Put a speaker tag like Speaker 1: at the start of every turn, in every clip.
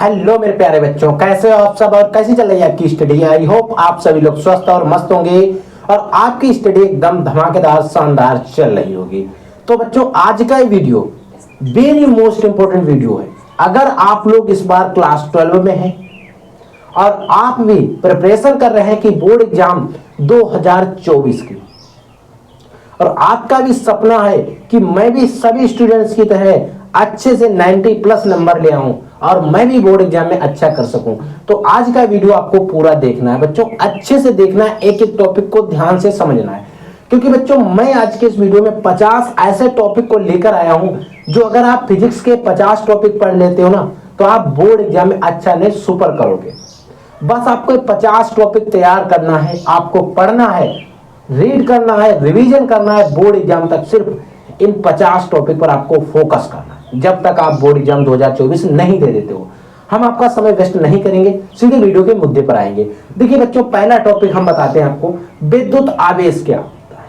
Speaker 1: Hello मेरे प्यारे बच्चों, कैसे हो आप सब और कैसी चल रही है आपकी स्टडी। आई होप आप सभी लोग स्वस्थ और मस्त होंगे और आपकी स्टडी एकदम धमाकेदार शानदार चल रही होगी। तो बच्चों, आज का ये video very most important video है। अगर आप लोग इस बार क्लास 12 में हैं और आप भी प्रिपरेशन कर रहे हैं कि बोर्ड एग्जाम 2024 की, और आपका भी सपना है कि मैं भी सभी स्टूडेंट्स की तरह अच्छे से 90 प्लस नंबर ले आऊं और मैं भी बोर्ड एग्जाम में अच्छा कर सकूं, तो आज का वीडियो आपको पूरा देखना है बच्चों। अच्छे से देखना है, एक एक टॉपिक को ध्यान से समझना है, क्योंकि बच्चों मैं आज के इस वीडियो में 50 ऐसे टॉपिक को लेकर आया हूं जो अगर आप फिजिक्स के 50 टॉपिक पढ़ लेते हो ना, तो आप बोर्ड एग्जाम में अच्छा नहीं सुपर करोगे। बस आपको 50 टॉपिक तैयार करना है, आपको पढ़ना है, रीड करना है, रिवीजन करना है। बोर्ड एग्जाम तक सिर्फ इन 50 टॉपिक पर आपको फोकस करना है, जब तक आप बोर्ड एग्जाम 2024 नहीं दे देते हो। हम आपका समय वेस्ट नहीं करेंगे, सीधे वीडियो के मुद्दे पर आएंगे। देखिए बच्चों, पहला टॉपिक हम बताते हैं आपको, विद्युत आवेश क्या होता है।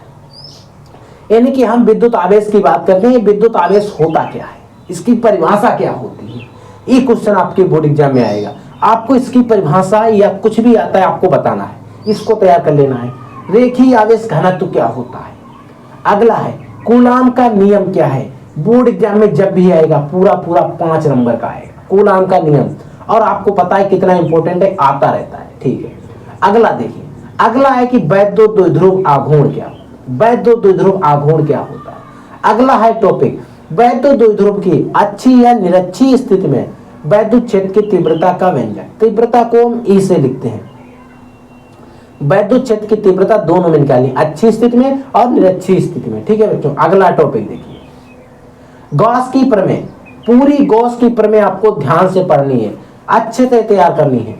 Speaker 1: यानी कि हम विद्युत आवेश की बात करते हैं, विद्युत आवेश होता क्या है, इसकी परिभाषा क्या होती है। ये क्वेश्चन आपके बोर्ड एग्जाम में आएगा। आपको इसकी परिभाषा या कुछ भी आता है आपको बताना है, इसको तैयार कर लेना है। रेखीय आवेश घनत्व क्या होता है। अगला है कूलाम का नियम क्या है। बोर्ड एग्जाम में जब भी आएगा पूरा 5 नंबर का आएगा कूलाम का नियम, और आपको पता है कितना इंपॉर्टेंट है, आता रहता है। ठीक है, अगला देखिए, अगला है कि वैद्युत द्विध्रुव आघूर्ण क्या, वैद्युत द्विध्रुव आघूर्ण क्या होता है। अगला है टॉपिक वैद्युत द्विध्रुव की अच्छी या निरक्षीय स्थिति में वैद्युत क्षेत्र की तीव्रता का व्यंजक। तीव्रता को हम ई से लिखते हैं। वैद्युत क्षेत्र की तीव्रता दोनों में निकालनी, अच्छी स्थिति में और निरक्षीय स्थिति में। ठीक है बच्चों, अगला टॉपिक देखिए, गॉस की प्रमेय। पूरी गॉस की प्रमेय आपको ध्यान से पढ़नी है, अच्छे से तैयार करनी है।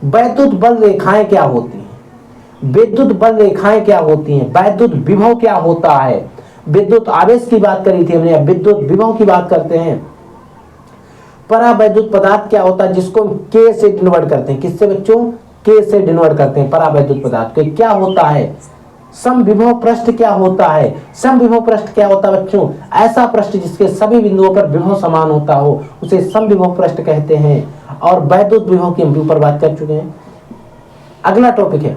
Speaker 1: वैद्युत बल रेखाएं क्या होती हैं, विद्युत बल रेखाएं क्या होती हैं, वैद्युत विभव क्या होता है। विद्युत आवेश की बात करी थी हमने, अब विद्युत विभव की बात करते हैं। परावैद्युत पदार्थ क्या होता है, जिसको हम के से डिनोट करते हैं। किससे बच्चों, के से डिनोट करते हैं परावैद्युत पदार्थ को। क्या होता है, समविभव पृष्ठ क्या होता है। समविभव पृष्ठ क्या होता है बच्चों, ऐसा पृष्ठ जिसके सभी बिंदुओं पर विभव समान होता हो, उसे समविभव पृष्ठ कहते हैं। और वैद्युत विभव की हम ऊपर बात कर चुके हैं। अगला टॉपिक है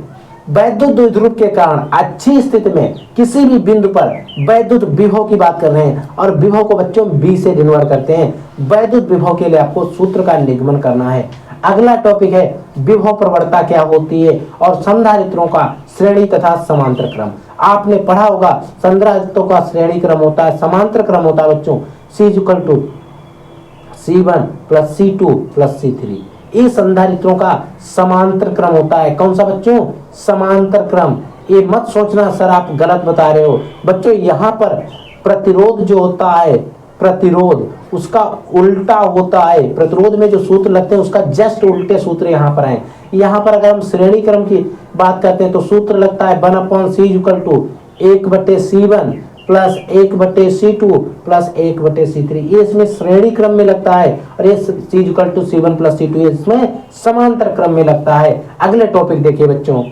Speaker 1: वैद्युत द्विध्रुव के कारण अच्छी स्थिति में किसी भी बिंदु पर वैद्युत विभव की बात कर रहे हैं, और विभव को बच्चों बी से डिनोट करते हैं। वैद्युत विभव के लिए आपको सूत्र का निगमन करना है। अगला टॉपिक है विभव प्रवणता क्या होती है और संधारित्रों का श्रेणी तथा समांतर क्रम। आपने पढ़ा होगा संधारित्रों का श्रेणी क्रम होता है, समांतर क्रम होता है बच्चों C C1 plus C2 plus C3। ये संधारित्रों का समांतर क्रम होता है। कौन सा बच्चों, समांतर क्रम। ये मत सोचना सर आप गलत बता रहे हो बच्चों, यहाँ पर प्रतिरोध जो होता है, प्रतिरोध उसका उल्टा होता है। प्रतिरोध में जो सूत्र लगते हैं उसका जस्ट उल्टे सूत्र यहाँ पर हैं। यहाँ पर अगर हम श्रेणी क्रम की बात करते हैं तो सूत्र लगता है 1/C 1/C1 plus 1/C2 plus 1/C3। ये इसमें श्रेणी क्रम में लगता है, और ये C प्लस C2 इसमें समांतर क्रम में लगता है। अगले टॉपिक देखिए बच्चों,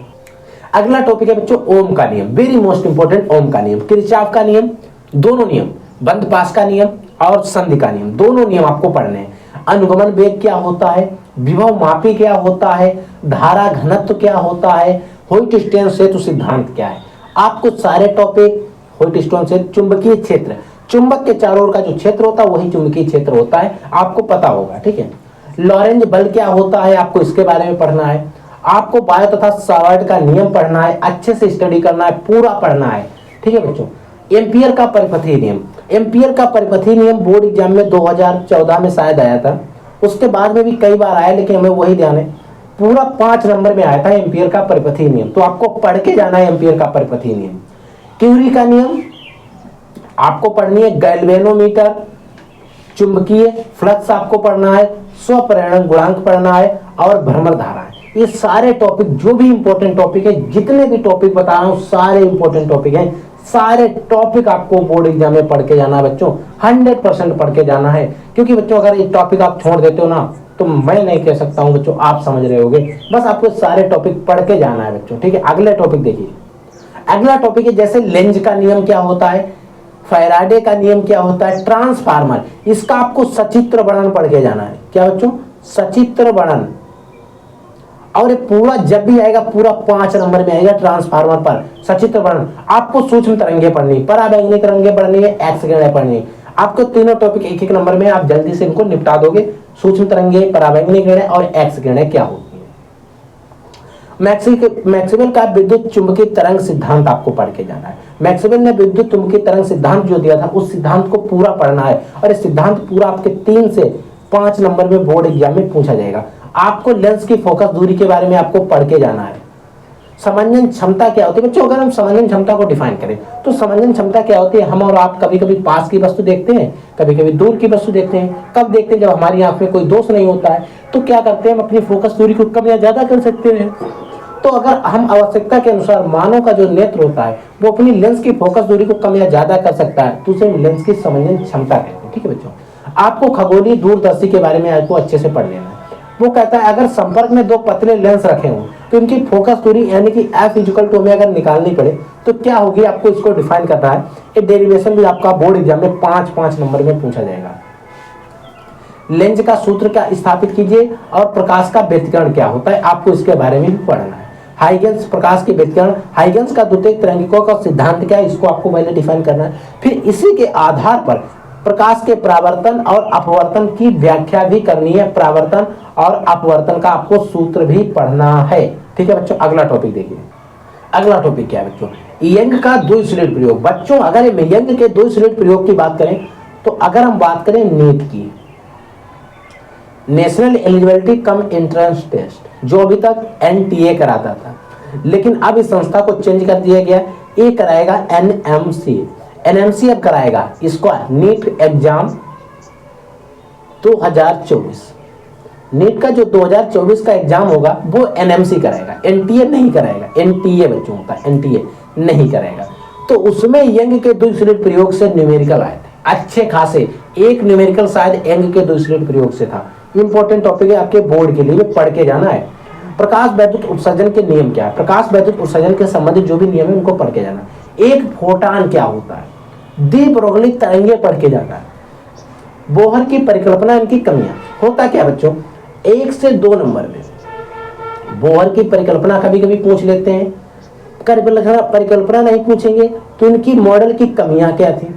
Speaker 1: अगला टॉपिक है बच्चों ओम का नियम। वेरी मोस्ट इंपोर्टेंट ओम का नियम, किरचॉफ का नियम, दोनों नियम, बंद पास का नियम और संधि का नियम, दोनों नियम आपको पढ़ने हैं। अनुगमन वेग क्या होता है, विभव मापी क्या होता है, धारा घनत्व क्या होता है, होइट-स्टोन सेतु सिद्धांत क्या है। आपको सारे टॉपिक, होइट-स्टोन सेतु, चुंबकीय क्षेत्र, चुंबक के चारों ओर का जो क्षेत्र होता है वही चुंबकीय क्षेत्र होता है, आपको पता होगा। ठीक है, लॉरेंज बल क्या होता है, आपको इसके बारे में पढ़ना है। आपको बायो तथा सावर्ट का नियम पढ़ना है, अच्छे से स्टडी करना है, पूरा पढ़ना है। ठीक है बच्चों, एम्पियर का परिपथीय नियम। एम्पियर का परिपथीय नियम बोर्ड एग्जाम में 2014 में शायद आया था, उसके बाद में भी कई बार आया, लेकिन हमें वही ध्यान है। पूरा 5 नंबर में आया था एम्पियर का परिपथीय नियम, तो आपको पढ़ के जाना है एम्पियर का परिपथीय नियम। क्यूरी का नियम आपको पढ़नी है। गैल्वेनोमीटर, चुंबकीय फ्लक्स आपको पढ़ना है, स्वपरिणन गुणांक पढ़ना है, और भ्रमण धारा। ये सारे टॉपिक जो भी इंपॉर्टेंट टॉपिक है, जितने भी टॉपिक बता रहा हूँ सारे इंपॉर्टेंट टॉपिक हैं। सारे टॉपिक आपको बोर्ड एग्जाम में पढ़ के जाना है बच्चों, 100% पढ़ के जाना है। क्योंकि बच्चों अगर ये टॉपिक आप छोड़ देते हो ना, तो मैं नहीं कह सकता हूँ बच्चों, आप समझ रहे होगे। बस आपको सारे टॉपिक पढ़ के जाना है बच्चों। ठीक है, अगले टॉपिक देखिए। अगला टॉपिक है जैसे लेंज का नियम क्या होता है, फैराडे का नियम क्या होता है, ट्रांसफार्मर, इसका आपको सचित्र वर्णन पढ़ के जाना है। क्या बच्चों, सचित्र वर्णन, और ये पूरा जब भी आएगा पूरा 5 नंबर में आएगा ट्रांसफार्मर पर सचित्र वर्णन। आपको सूक्ष्म तरंगे पढ़नी, पराबैंगनी तरंगे पढ़नी है, एक्स किरणें पढ़नी है। आपको तीनों टॉपिक एक एक नंबर में, आप जल्दी से इनको निपटा दोगे। सूक्ष्म तरंगे, पराबैंगनी किरणें और एक्स किरणें क्या होती है। मैक्सवेल का विद्युत चुंबकीय तरंग सिद्धांत आपको पढ़ के जाना है। मैक्सवेल ने विद्युत चुंबकीय तरंग सिद्धांत जो दिया था उस सिद्धांत को पूरा पढ़ना है, और इस सिद्धांत पूरा आपके 3 से 5 नंबर में बोर्ड एग्जाम में पूछा जाएगा। आपको लेंस की फोकस दूरी के बारे में आपको पढ़ के जाना है। समंजन क्षमता क्या होती है बच्चों, अगर हम समंजन क्षमता को डिफाइन करें तो समंजन क्षमता क्या होती है। हम और आप कभी कभी पास की वस्तु देखते हैं, कभी कभी दूर की वस्तु देखते हैं। कब देखते हैं, जब हमारी आंख में कोई दोष नहीं होता है। तो क्या करते हैं, हम अपनी फोकस दूरी को कम या ज्यादा कर सकते हैं। तो अगर हम आवश्यकता के अनुसार मानव का जो नेत्र होता है वो अपनी लेंस की फोकस दूरी को कम या ज्यादा कर सकता है, तो उसे लेंस की समंजन क्षमता कहते हैं। ठीक है बच्चों, आपको खगोलीय दूरदर्शी के बारे में आपको अच्छे से पढ़ लेना है। वो कहता है अगर संपर्क में 2 पतले लेंस रखे हों तो इनकी फोकस दूरी यानी कि f में अगर निकालनी पड़े तो क्या होगी, आपको इसको डिफाइन करना है। ये डेरिवेशन भी आपका बोर्ड एग्जाम में 5 नंबर में पूछा जाएगा। लेंस का सूत्र क्या स्थापित कीजिए, और प्रकाश का व्यतिकरण क्या होता है, आपको इसके बारे में भी पढ़ना है। हाइगेंस प्रकाश के व्यतिकरण, हाइगेंस का द्वितीयक तरंगिकों का सिद्धांत क्या है, इसको आपको पहले डिफाइन करना है। फिर इसी के आधार पर प्रकाश के परावर्तन और अपवर्तन की व्याख्या भी करनी है। परावर्तन और अपवर्तन का आपको सूत्र भी पढ़ना है। ठीक है बच्चों, अगला टॉपिक देखिए। अगला टॉपिक क्या है बच्चों, यंग का द्विसलिट प्रयोग। बच्चों अगर यंग के द्विसलिट प्रयोग की बात करें तो अगर हम बात करें नीट की, national eligibility cum entrance test, जो अभी तक NTA कराता था, लेकिन अब इस संस्था को चेंज कर दिया गया। ये कराएगा NMC अब कराएगा इसको नीट एग्जाम 2024। नीट का जो 2024 का एग्जाम होगा वो NMC कराएगा, NTA नहीं कराएगा। NTA बच्चों होता है, NTA नहीं कराएगा। तो उसमें यंग के द्विसलिट प्रयोग से न्यूमेरिकल आए थे अच्छे खासे। एक न्यूमेरिकल शायद यंग के द्विसलिट प्रयोग से था। इंपॉर्टेंट टॉपिक है आपके बोर्ड के लिए, पढ़ के जाना है। प्रकाश वैद्युत उत्सर्जन के नियम क्या है, प्रकाश वैद्युत उत्सर्जन के संबंधित जो भी नियम है उनको पढ़ के जाना है। एक फोटान क्या होता है, द्विपरवलयिक तरंगे पढ़ के जाना है। बोहर की परिकल्पना, इनकी कमियां। होता क्या बच्चों, 1 से 2 नंबर में बोहर की परिकल्पना कभी कभी पूछ लेते हैं। परिकल्पना नहीं पूछेंगे तो इनकी मॉडल की कमियां क्या थी,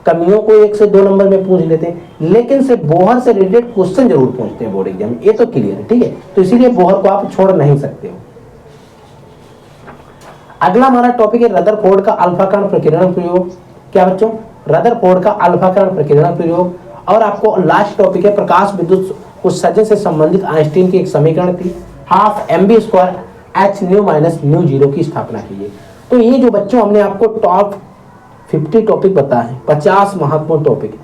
Speaker 1: कमियों को 1 से 2 नंबर में पूछ लेते हैं। लेकिन से बोहर से रिलेटेड क्वेश्चन जरूर पूछते हैं बोर्ड एग्जाम में, ये तो क्लियर है। ठीक है, तो इसीलिए बोहर को आप छोड़ नहीं सकते हो। अगला हमारा टॉपिक है रदरफोर्ड का अल्फा कण प्रकीर्णन प्रयोग। क्या बच्चों, रदरफोर्ड का अल्फा कण प्रकीर्णन प्रयोग। और आपको लास्ट टॉपिक है प्रकाश विद्युत उत्सर्जन से संबंधित आइंस्टीन की एक समीकरण थी, ½ mv² h new minus new 0 की स्थापना कीजिए। तो ये जो बच्चों हमने आपको टॉप 50 टॉपिक बताए, 50 महत्वपूर्ण टॉपिक,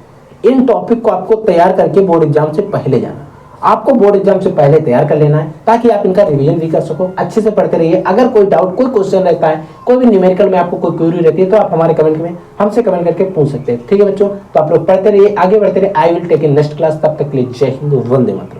Speaker 1: इन टॉपिक को आपको तैयार करके बोर्ड एग्जाम से पहले जाना। आपको बोर्ड एग्जाम से पहले तैयार कर लेना है ताकि आप इनका रिवीजन भी कर सको। अच्छे से पढ़ते रहिए। अगर कोई डाउट, कोई क्वेश्चन रहता है, कोई भी न्यूमेरिकल में आपको कोई क्वेरी रहती है तो आप हमारे कमेंट में हमसे कमेंट करके पूछ सकते हैं। ठीक है बच्चों, तो आप लोग पढ़ते रहिए, आगे बढ़ते रहिए। I will take in next class. तब तक के लिए जय हिंद, वंदे मातरम।